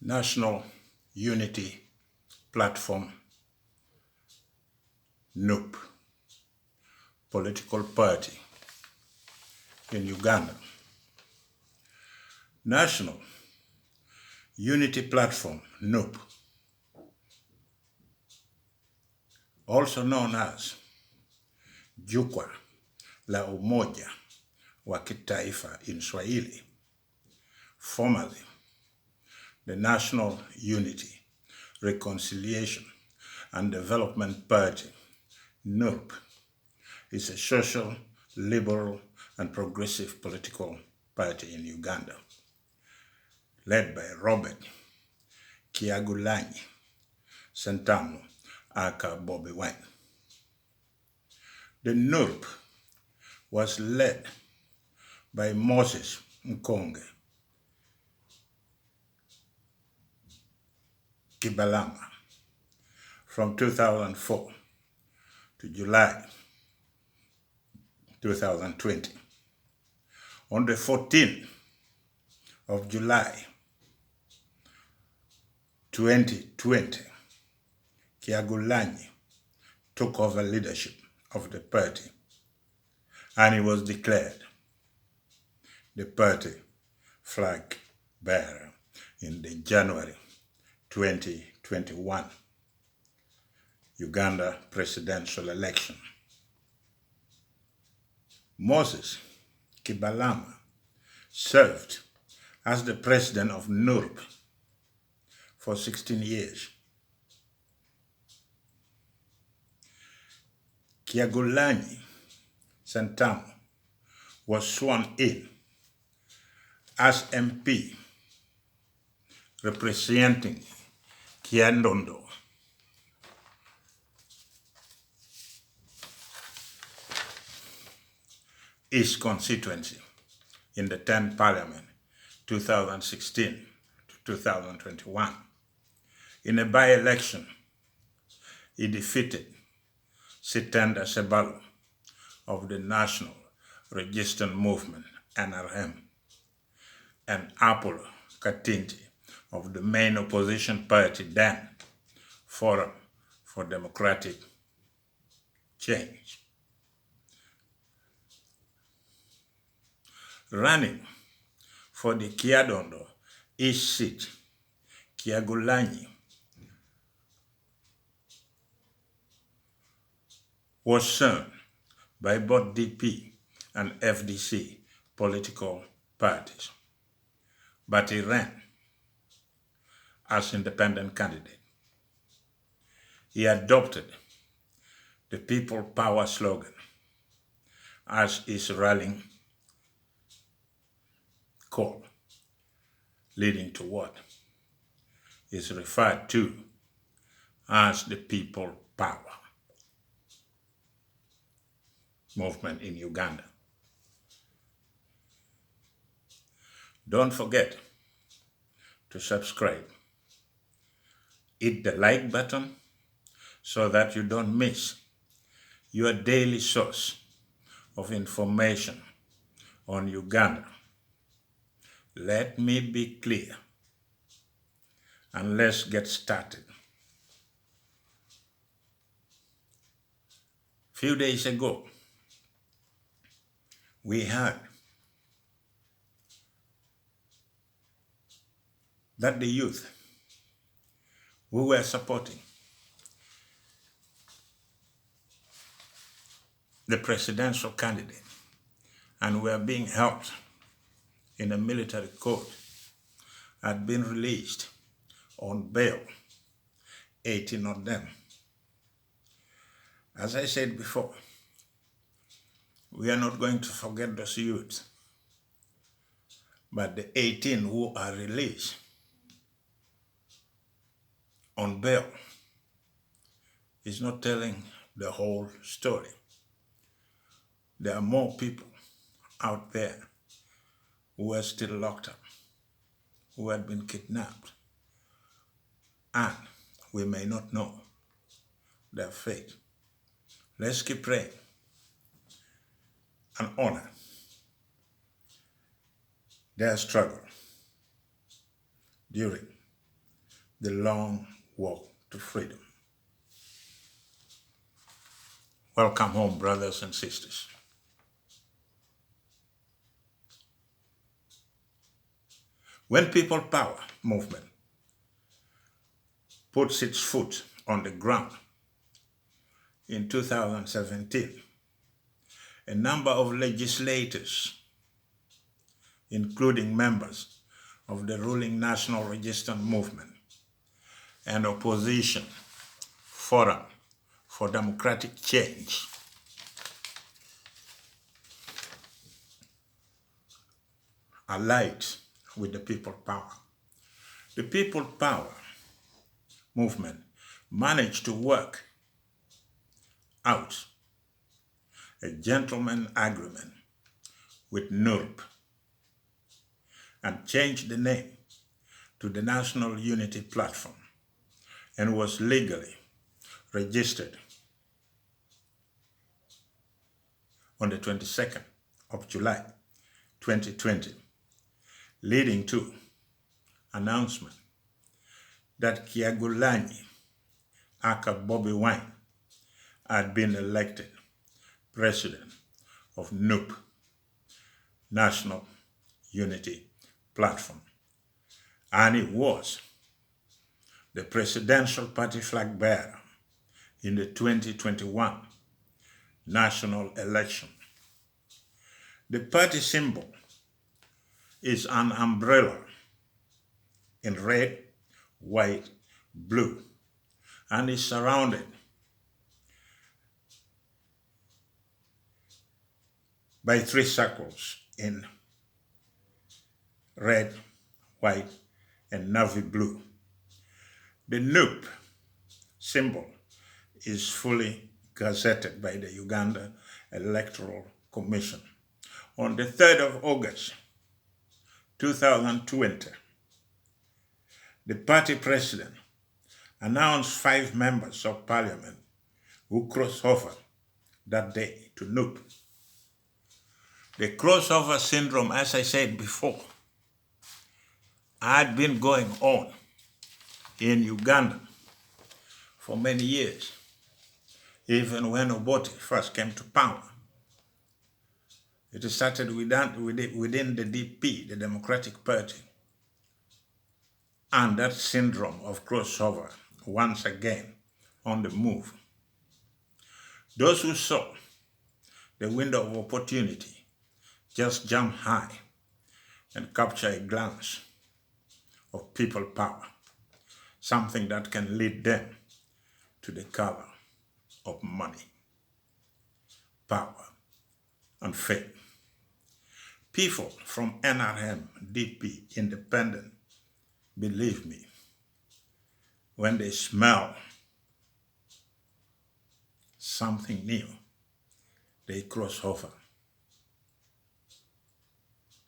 National Unity Platform, NUP, political party in Uganda. National Unity Platform, NUP, also known as Jukwaa la Umoja wa Kitaifa in Swahili, formerly the National Unity, Reconciliation and Development Party, NUP, is a social, liberal, and progressive political party in Uganda, led by Robert Kyagulanyi Ssentamu aka Bobi Wine. The NUP was led by Moses Mkonge Kibalama from 2004 to July 2020. On the 14th of July 2020, Kyagulanyi took over leadership of the party and he was declared the party flag bearer in the January 2021 Uganda presidential election. Moses Kibalama served as the president of NUP for 16 years. Kyagulanyi Ssentamu was sworn in as MP representing Kyadondo East constituency in the 10th Parliament 2016 to 2021. In a by-election, he defeated Sitenda Sebalo of the National Resistance Movement, NRM, and Apollo Katinti of the main opposition party then, Forum for Democratic Change. Running for the Kyadondo East seat, Kyagulanyi was shown by both DP and FDC political parties, but he ran as independent candidate. He adopted the People Power slogan as his rallying call, leading to what is referred to as the People Power movement in Uganda. Don't forget to subscribe. Hit the like button so that you don't miss your daily source of information on Uganda. Let me be clear and let's get started. A few days ago, we heard that the youth who were supporting the presidential candidate and were being held in a military court had been released on bail, 18 of them. As I said before, we are not going to forget those youths, but the 18 who are released on bail is not telling the whole story. There are more people out there who are still locked up, who had been kidnapped, and we may not know their fate. Let's keep praying and honor their struggle during the long walk to freedom. Welcome home, brothers and sisters. When People Power movement puts its foot on the ground in 2017, a number of legislators, including members of the ruling National Resistance Movement and Opposition Forum for Democratic Change, allied with the People Power. The People Power movement managed to work out a gentleman agreement with NURB and changed the name to the National Unity Platform and was legally registered on the 22nd of July 2020, leading to announcement that Kyagulanyi aka Bobi Wine had been elected president of NUP, National Unity Platform, and he was the presidential party flag bearer in the 2021 national election. The party symbol is an umbrella in red, white, blue, and is surrounded by 3 circles in red, white, and navy blue. The NUP symbol is fully gazetted by the Uganda Electoral Commission. On the 3rd of August 2020, the party president announced 5 members of parliament who crossed over that day to NUP. The crossover syndrome, as I said before, had been going on in Uganda for many years, even when Obote first came to power. It started within the DP, the Democratic Party, and that syndrome of crossover once again on the move. Those who saw the window of opportunity just jump high and capture a glance of people power, something that can lead them to the color of money, power, and fame. People from NRM, DP, Independent, believe me, when they smell something new, they cross over.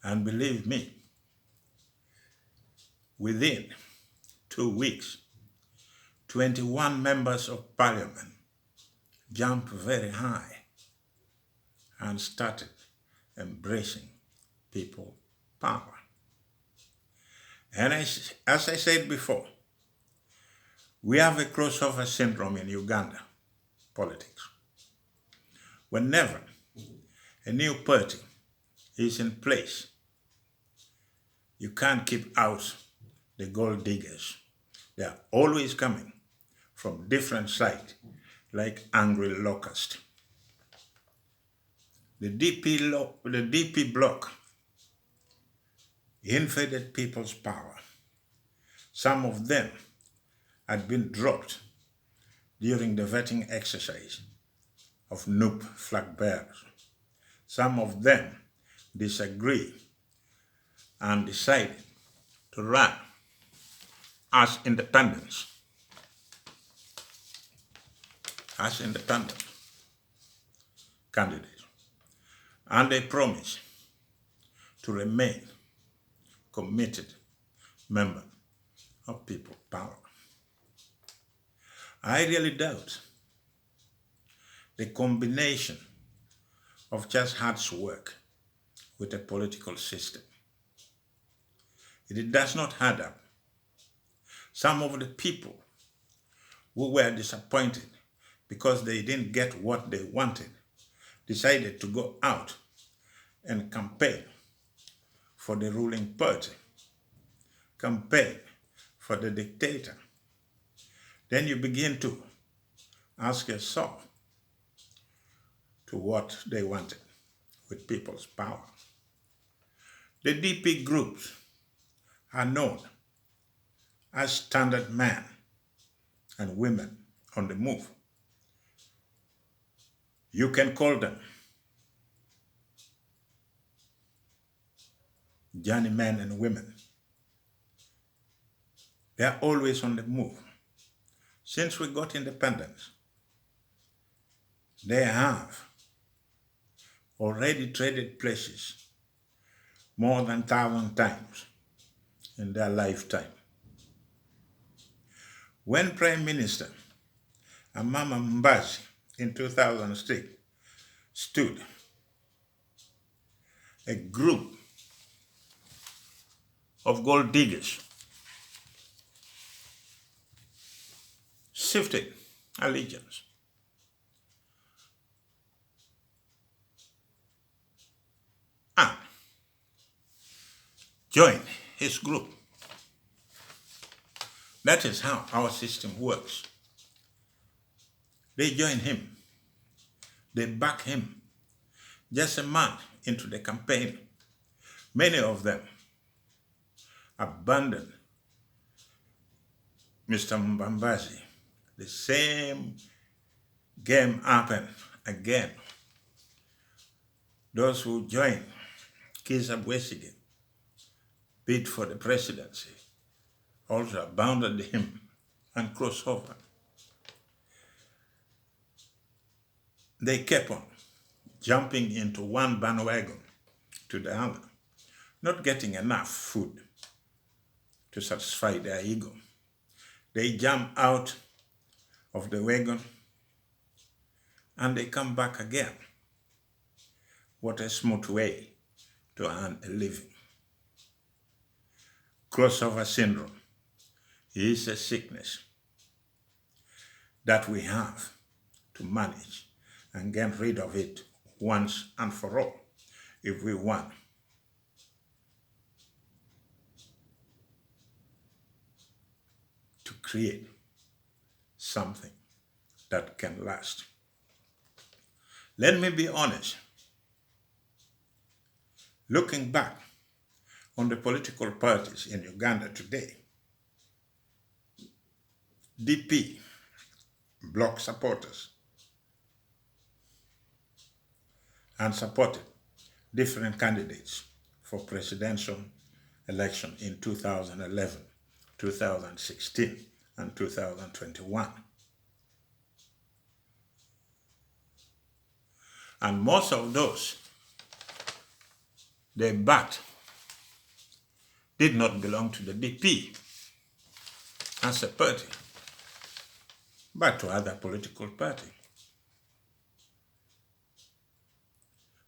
And believe me, within 2 weeks, 21 members of parliament jumped very high and started embracing people power. And as I said before, we have a crossover syndrome in Uganda politics. Whenever a new party is in place, you can't keep out the gold diggers. They are always coming from different sides, like angry locusts. The DP bloc invaded people's power. Some of them had been dropped during the vetting exercise of NUP flag bearers. Some of them disagree and decided to run as independent candidates. And they promise to remain committed member of people power. I really doubt the combination of just hard work with a political system. It does not add up. Some of the people who were disappointed because they didn't get what they wanted decided to go out and campaign for the ruling party, campaign for the dictator. Then you begin to ask yourself to what they wanted with people's power. The DP groups are known as standard men and women on the move. You can call them journeymen and women. They are always on the move. Since we got independence, they have already traded places more than 1,000 times in their lifetime. When Prime Minister Amama Mbabazi in 2006 stood, a group of gold diggers shifted allegiance. And joined his group. That is how our system works. They join him. They back him. Just a month into the campaign, many of them abandoned Mr. Mbabazi. The same game happened again. Those who joined Kizza Besigye bid for the presidency also abandoned him and crossed over. They kept on jumping into one bandwagon to the other, not getting enough food to satisfy their ego. They jump out of the wagon and they come back again. What a smooth way to earn a living. Crossover syndrome is a sickness that we have to manage and get rid of it once and for all if we want to create something that can last. Let me be honest. Looking back on the political parties in Uganda today, DP, bloc supporters, and supported different candidates for presidential election in 2011, 2016, and 2021. And most of those they backed did not belong to the DP as a party, but to other political parties.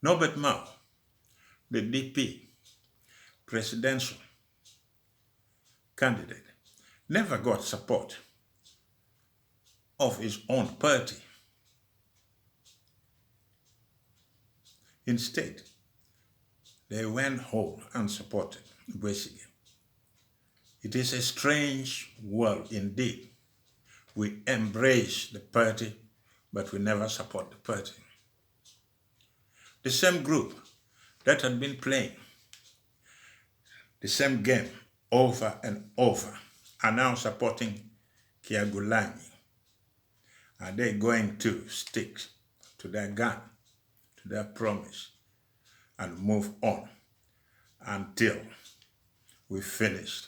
Norbert Mao, the DP presidential candidate, never got support of his own party. Instead, they went whole and supported Besigye. It is a strange world indeed. We embrace the party, but we never support the party. The same group that had been playing the same game over and over are now supporting Kyagulanyi. Are they going to stick to their gun, to their promise, and move on until we finish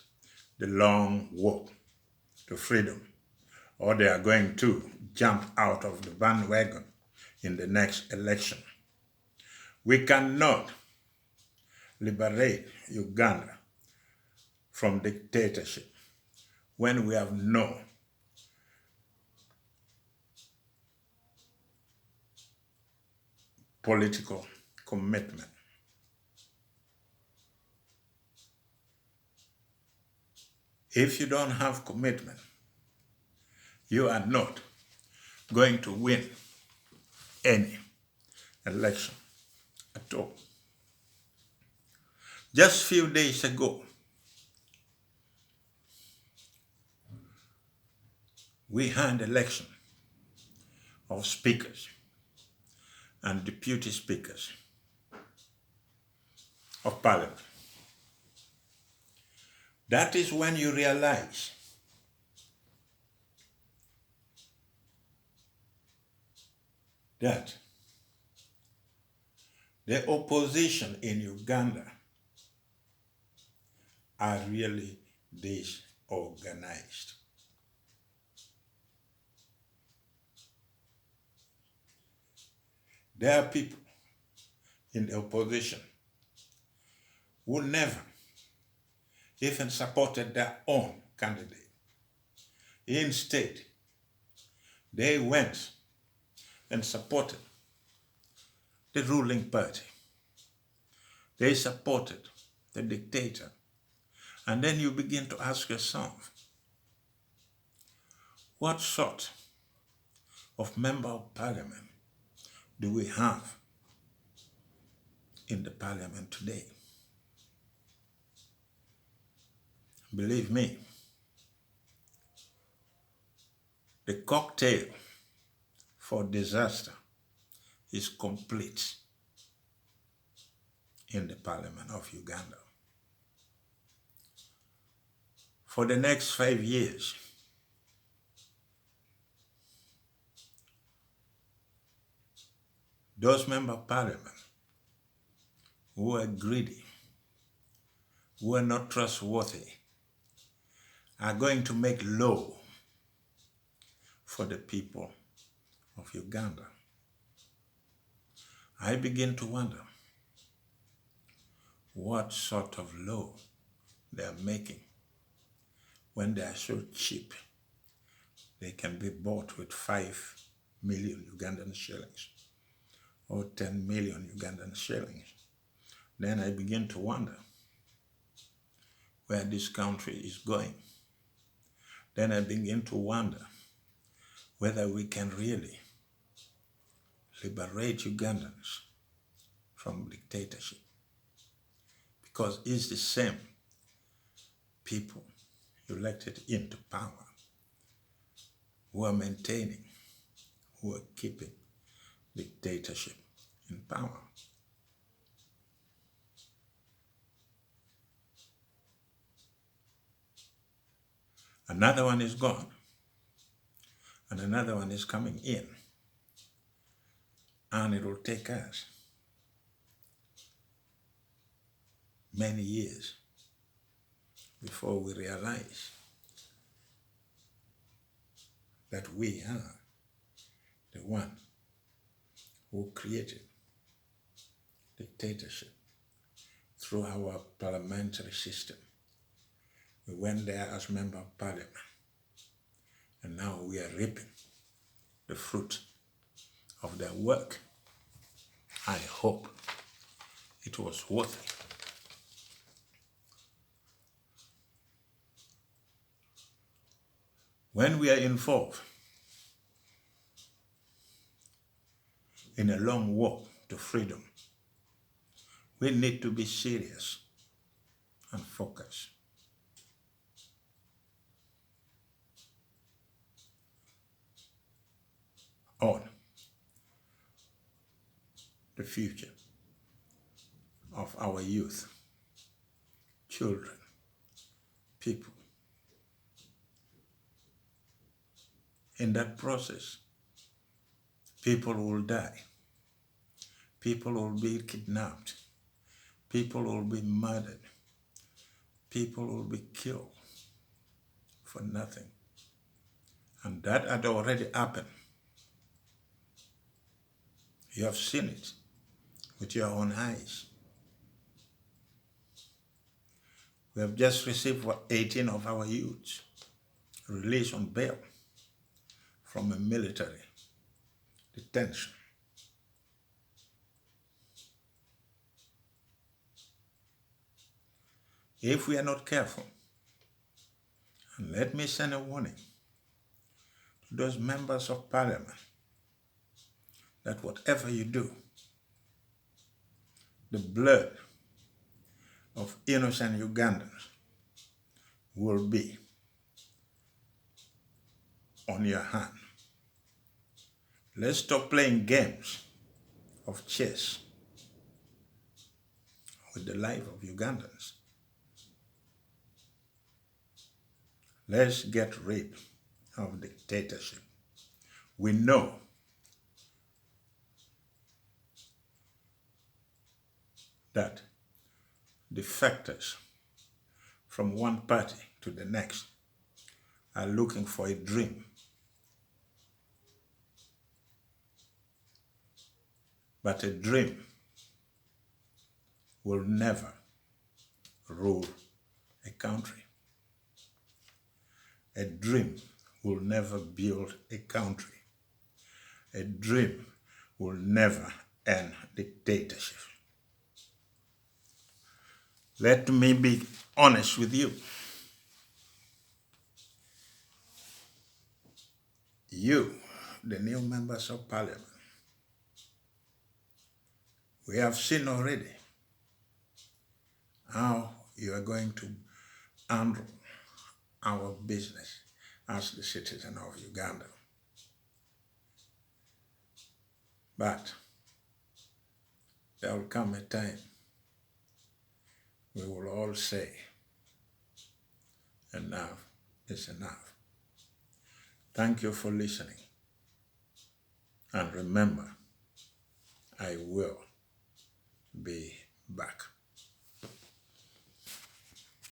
the long walk to freedom? Or they are going to jump out of the bandwagon in the next election? We cannot liberate Uganda from dictatorship when we have no political commitment. If you don't have commitment, you are not going to win any election at all. Just few days ago, we had election of speakers and deputy speakers of parliament. That is when you realize that the opposition in Uganda are really disorganized. There are people in the opposition who never even supported their own candidate. Instead, they went and supported the ruling party. They supported the dictator. And then you begin to ask yourself, what sort of member of parliament do we have in the parliament today? Believe me, the cocktail for disaster is complete in the parliament of Uganda. For the next 5 years, those members of parliament who are greedy, who are not trustworthy, are going to make law for the people of Uganda. I begin to wonder what sort of law they are making when they are so cheap. They can be bought with 5 million Ugandan shillings or 10 million Ugandan shillings. Then I begin to wonder where this country is going. Then I begin to wonder whether we can really liberate Ugandans from dictatorship. Because it's the same people elected into power who are maintaining, who are keeping dictatorship in power. Another one is gone, and another one is coming in. And it will take us many years before we realize that we are the one who created dictatorship through our parliamentary system. We went there as member of parliament, and now we are reaping the fruit of their work. I hope it was worth it. When we are involved in a long walk to freedom, we need to be serious and focused. On the future of our youth, children, people. In that process, people will die. People will be kidnapped. People will be murdered. People will be killed for nothing. And that had already happened. You have seen it with your own eyes. We have just received 18 of our youths released on bail from a military detention. If we are not careful, And let me send a warning to those members of parliament that whatever you do, the blood of innocent Ugandans will be on your hand. Let's stop playing games of chess with the life of Ugandans. Let's get rid of dictatorship. We know that defectors from one party to the next are looking for a dream. But a dream will never rule a country. A dream will never build a country. A dream will never end dictatorship. Let me be honest with you. You, the new members of parliament, we have seen already how you are going to handle our business as the citizen of Uganda. But there will come a time we will all say, enough is enough. Thank you for listening. And remember, I will be back.